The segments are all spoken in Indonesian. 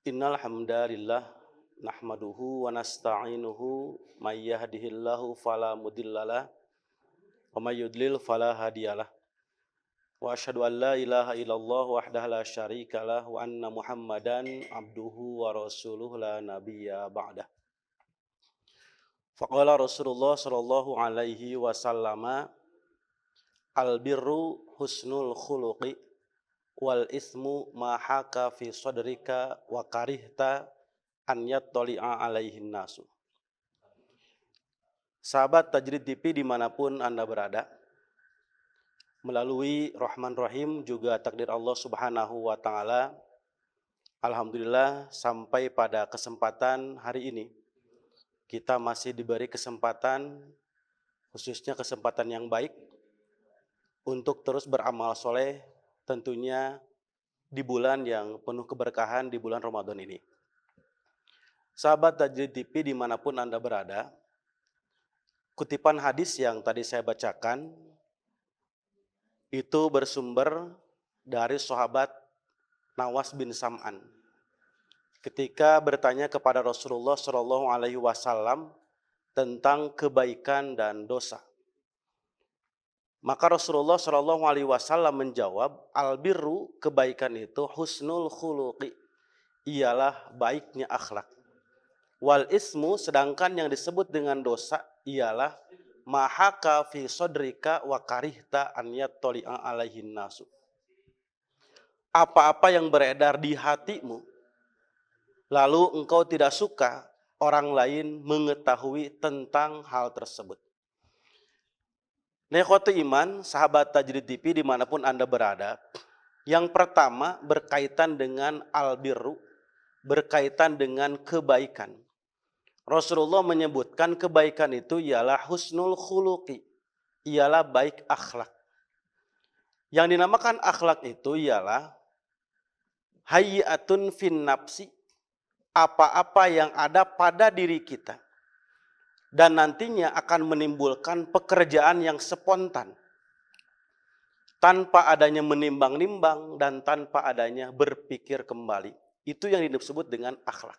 Innal hamdalillah nahmaduhu wa nasta'inuhu may yahdihillahu fala mudhillalah wa may yudlil fala hadiyalah. Wa asyhadu an la ilaha illallah wahdahu la syarikalah wa anna Muhammadan abduhu wa rasuluhu la nabiyya ba'dah. Faqala Rasulullah sallallahu alaihi wasallama al-birru husnul khuluqi wal ismu ma haka fi sadrika wa karihta an yattali'a alaihin nasu. Sahabat Tajrid TV dimanapun Anda berada, melalui Rahman Rahim juga takdir Allah Subhanahu wa Ta'ala, alhamdulillah sampai pada kesempatan hari ini kita masih diberi kesempatan, khususnya kesempatan yang baik untuk terus beramal soleh, tentunya di bulan yang penuh keberkahan, di bulan Ramadan ini. Sahabat Tajrid TV dimanapun Anda berada, kutipan hadis yang tadi saya bacakan itu bersumber dari sahabat Nawas bin Sam'an. Ketika bertanya kepada Rasulullah Shallallahu Alaihi Wasallam tentang kebaikan dan dosa, maka Rasulullah Shallallahu Alaihi Wasallam menjawab, al-birru, kebaikan itu husnul khuluqi, ialah baiknya akhlak. Wal ismu, sedangkan yang disebut dengan dosa ialah mahaka fi sodrika wa karihta an yattali'a alaihin nasu. Apa-apa yang beredar di hatimu, lalu engkau tidak suka orang lain mengetahui tentang hal tersebut. Nekhwatu iman, sahabat Tajrid TV dimanapun Anda berada, yang pertama berkaitan dengan al-birru, berkaitan dengan kebaikan. Rasulullah menyebutkan kebaikan itu ialah husnul khuluqi, ialah baik akhlak. Yang dinamakan akhlak itu ialah hayyatun fin nafsi, apa-apa yang ada pada diri kita dan nantinya akan menimbulkan pekerjaan yang spontan, tanpa adanya menimbang-nimbang dan tanpa adanya berpikir kembali. Itu yang disebut dengan akhlak.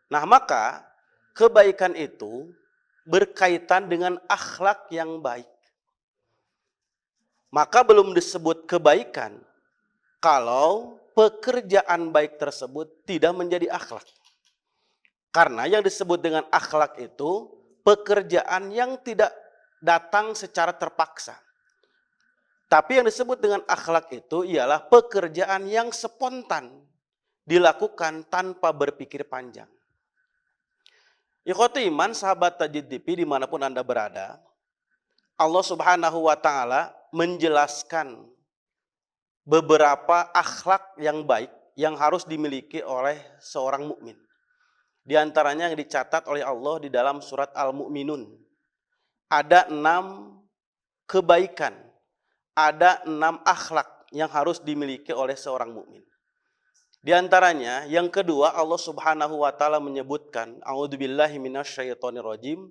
Nah, maka kebaikan itu berkaitan dengan akhlak yang baik. Maka belum disebut kebaikan kalau pekerjaan baik tersebut tidak menjadi akhlak. Karena yang disebut dengan akhlak itu pekerjaan yang tidak datang secara terpaksa. Tapi yang disebut dengan akhlak itu ialah pekerjaan yang spontan, dilakukan tanpa berpikir panjang. Ikhwati iman, sahabat Tajrid TV dimanapun Anda berada, Allah Subhanahu wa Ta'ala menjelaskan beberapa akhlak yang baik yang harus dimiliki oleh seorang mukmin. Di antaranya yang dicatat oleh Allah di dalam surat Al-Mu'minun. Ada 6 kebaikan, ada 6 akhlak yang harus dimiliki oleh seorang mukmin. Di antaranya, yang kedua, Allah Subhanahu wa Ta'ala menyebutkan, a'udzubillahi minasyaitonirrajim,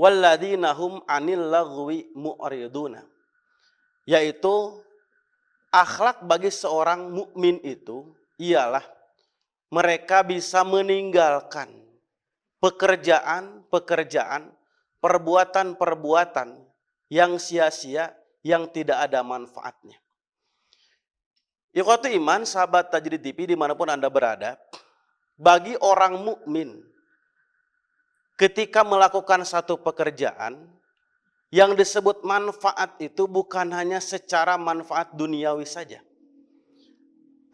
walladzina hum 'anil laghwi mu'riduna, yaitu akhlak bagi seorang mukmin itu ialah mereka bisa meninggalkan pekerjaan-pekerjaan, perbuatan-perbuatan yang sia-sia, yang tidak ada manfaatnya. Ikhwatu iman, sahabat Tajrid TV dimanapun Anda berada, bagi orang mukmin ketika melakukan satu pekerjaan, yang disebut manfaat itu bukan hanya secara manfaat duniawi saja.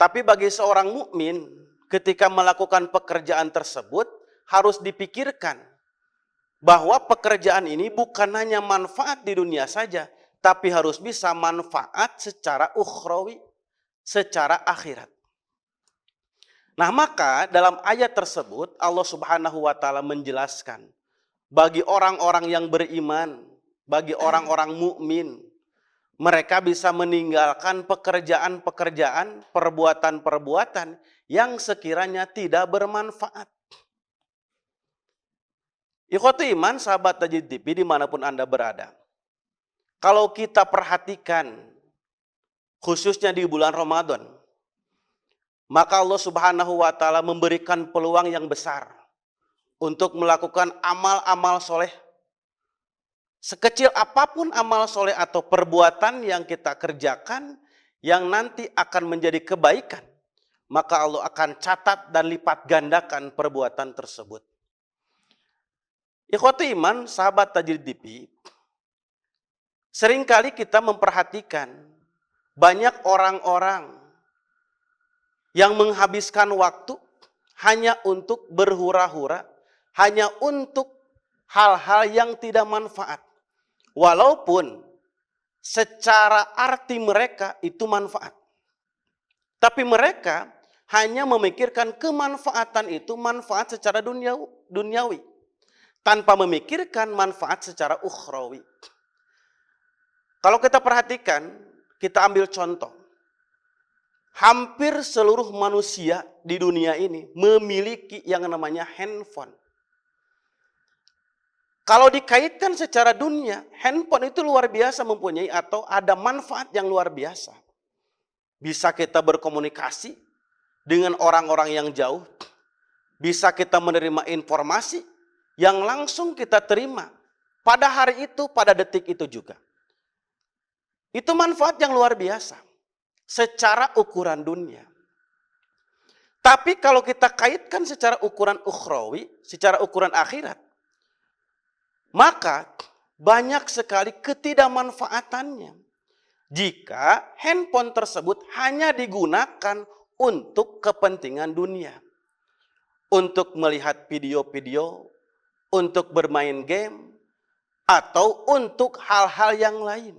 Tapi bagi seorang mukmin ketika melakukan pekerjaan tersebut harus dipikirkan bahwa pekerjaan ini bukan hanya manfaat di dunia saja, tapi harus bisa manfaat secara ukhrawi, secara akhirat. Nah, maka dalam ayat tersebut Allah Subhanahu wa Ta'ala menjelaskan bagi orang-orang yang beriman, bagi orang-orang mukmin, mereka bisa meninggalkan pekerjaan-pekerjaan, perbuatan-perbuatan yang sekiranya tidak bermanfaat. Ikhwati iman, sahabat Tajrid TV dimanapun Anda berada, kalau kita perhatikan, khususnya di bulan Ramadan, maka Allah Subhanahu wa Ta'ala memberikan peluang yang besar untuk melakukan amal-amal soleh. Sekecil apapun amal soleh atau perbuatan yang kita kerjakan, yang nanti akan menjadi kebaikan, maka Allah akan catat dan lipat gandakan perbuatan tersebut. Ikhwati iman, sahabat Tajrid TV, seringkali kita memperhatikan banyak orang-orang yang menghabiskan waktu hanya untuk berhura-hura, hanya untuk hal-hal yang tidak manfaat. Walaupun secara arti mereka itu manfaat. Tapi mereka hanya memikirkan kemanfaatan itu manfaat secara duniawi. Tanpa memikirkan manfaat secara ukhrawi. Kalau kita perhatikan, kita ambil contoh. Hampir seluruh manusia di dunia ini memiliki yang namanya handphone. Kalau dikaitkan secara dunia, handphone itu luar biasa mempunyai atau ada manfaat yang luar biasa. Bisa kita berkomunikasi dengan orang-orang yang jauh. Bisa kita menerima informasi yang langsung kita terima pada hari itu, pada detik itu juga. Itu manfaat yang luar biasa secara ukuran dunia. Tapi kalau kita kaitkan secara ukuran ukhrawi, secara ukuran akhirat, maka banyak sekali ketidakmanfaatannya jika handphone tersebut hanya digunakan untuk kepentingan dunia. Untuk melihat video-video, untuk bermain game, atau untuk hal-hal yang lain.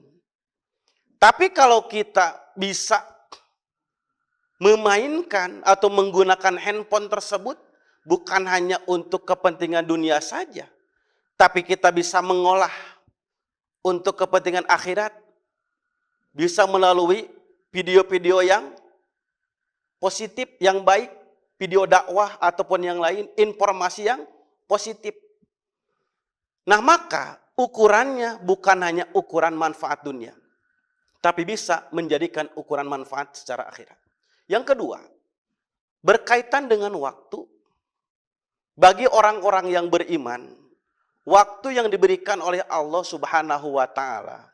Tapi kalau kita bisa memainkan atau menggunakan handphone tersebut bukan hanya untuk kepentingan dunia saja, tapi kita bisa mengolah untuk kepentingan akhirat, bisa melalui video-video yang positif, yang baik, video dakwah ataupun yang lain, informasi yang positif. Nah, maka ukurannya bukan hanya ukuran manfaat dunia, tapi bisa menjadikan ukuran manfaat secara akhirat. Yang kedua, berkaitan dengan waktu, bagi orang-orang yang beriman, waktu yang diberikan oleh Allah Subhanahu wa Ta'ala,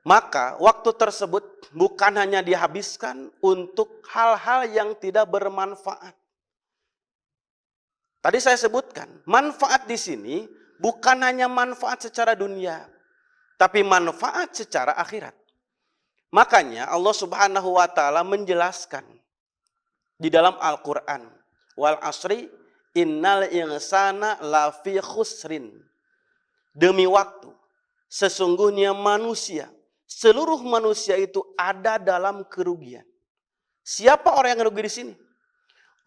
maka waktu tersebut bukan hanya dihabiskan untuk hal-hal yang tidak bermanfaat. Tadi saya sebutkan, manfaat di sini bukan hanya manfaat secara dunia, tapi manfaat secara akhirat. Makanya Allah Subhanahu wa Ta'ala menjelaskan di dalam Al-Quran, wal asri innal insana lafi khusrin. Demi waktu, sesungguhnya manusia, seluruh manusia itu ada dalam kerugian. Siapa orang yang rugi di sini?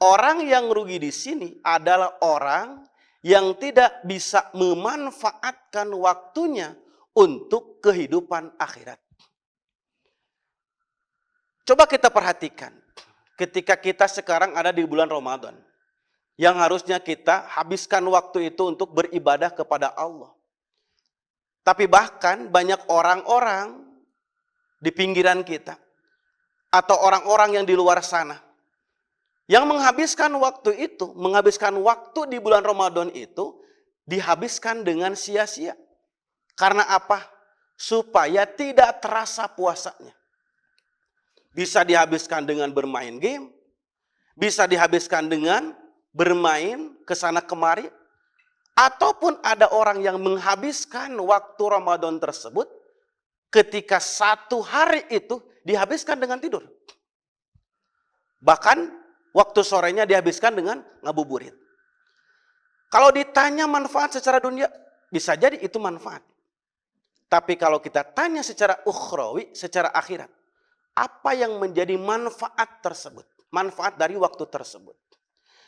Orang yang rugi di sini adalah orang yang tidak bisa memanfaatkan waktunya untuk kehidupan akhirat. Coba kita perhatikan, ketika kita sekarang ada di bulan Ramadan, yang harusnya kita habiskan waktu itu untuk beribadah kepada Allah. Tapi bahkan banyak orang-orang di pinggiran kita, atau orang-orang yang di luar sana, yang menghabiskan waktu itu, menghabiskan waktu di bulan Ramadan itu, dihabiskan dengan sia-sia. Karena apa? Supaya tidak terasa puasanya. Bisa dihabiskan dengan bermain game, bisa dihabiskan dengan bermain kesana kemari, ataupun ada orang yang menghabiskan waktu Ramadan tersebut ketika satu hari itu dihabiskan dengan tidur. Bahkan waktu sorenya dihabiskan dengan ngabuburit. Kalau ditanya manfaat secara dunia, bisa jadi itu manfaat. Tapi kalau kita tanya secara ukhrawi, secara akhirat, apa yang menjadi manfaat tersebut? Manfaat dari waktu tersebut.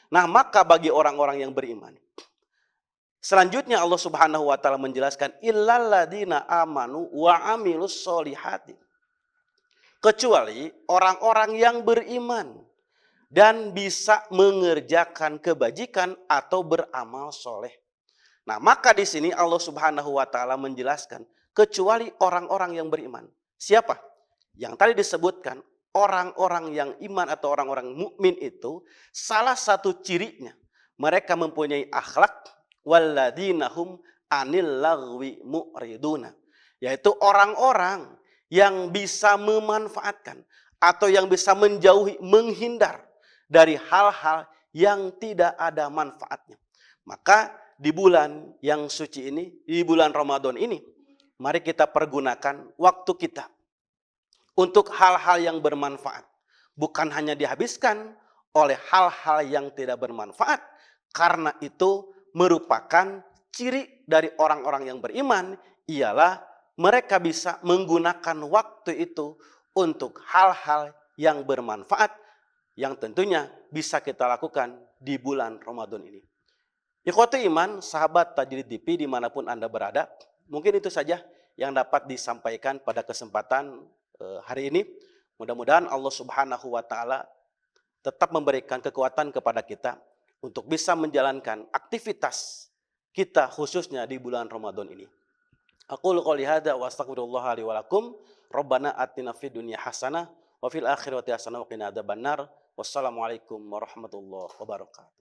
Nah, maka bagi orang-orang yang beriman, selanjutnya Allah Subhanahu wa Ta'ala menjelaskan, illal ladzina amanu wa amilus solihati. Kecuali orang-orang yang beriman dan bisa mengerjakan kebajikan atau beramal soleh. Nah, maka di sini Allah Subhanahu wa taala menjelaskan kecuali orang-orang yang beriman. Siapa? Yang tadi disebutkan orang-orang yang iman atau orang-orang mukmin itu salah satu cirinya mereka mempunyai akhlak walladzinahum anil lagwi mu'riduna, yaitu orang-orang yang bisa memanfaatkan atau yang bisa menjauhi, menghindar dari hal-hal yang tidak ada manfaatnya. Maka di bulan yang suci ini, di bulan Ramadan ini, mari kita pergunakan waktu kita untuk hal-hal yang bermanfaat. Bukan hanya dihabiskan oleh hal-hal yang tidak bermanfaat, karena itu merupakan ciri dari orang-orang yang beriman, ialah mereka bisa menggunakan waktu itu untuk hal-hal yang bermanfaat, yang tentunya bisa kita lakukan di bulan Ramadan ini. Ikhwati iman, sahabat Tajrid TV dimanapun Anda berada, mungkin itu saja yang dapat disampaikan pada kesempatan hari ini. Mudah-mudahan Allah Subhanahu wa taala tetap memberikan kekuatan kepada kita untuk bisa menjalankan aktivitas kita khususnya di bulan Ramadan ini. Aqulu qouli hadza wa astaghfirullah li wa lakum. Rabbana atina fid dunya hasanah wa fil akhirati hasanah wa qina adzabannar. Wassalamualaikum warahmatullahi wabarakatuh.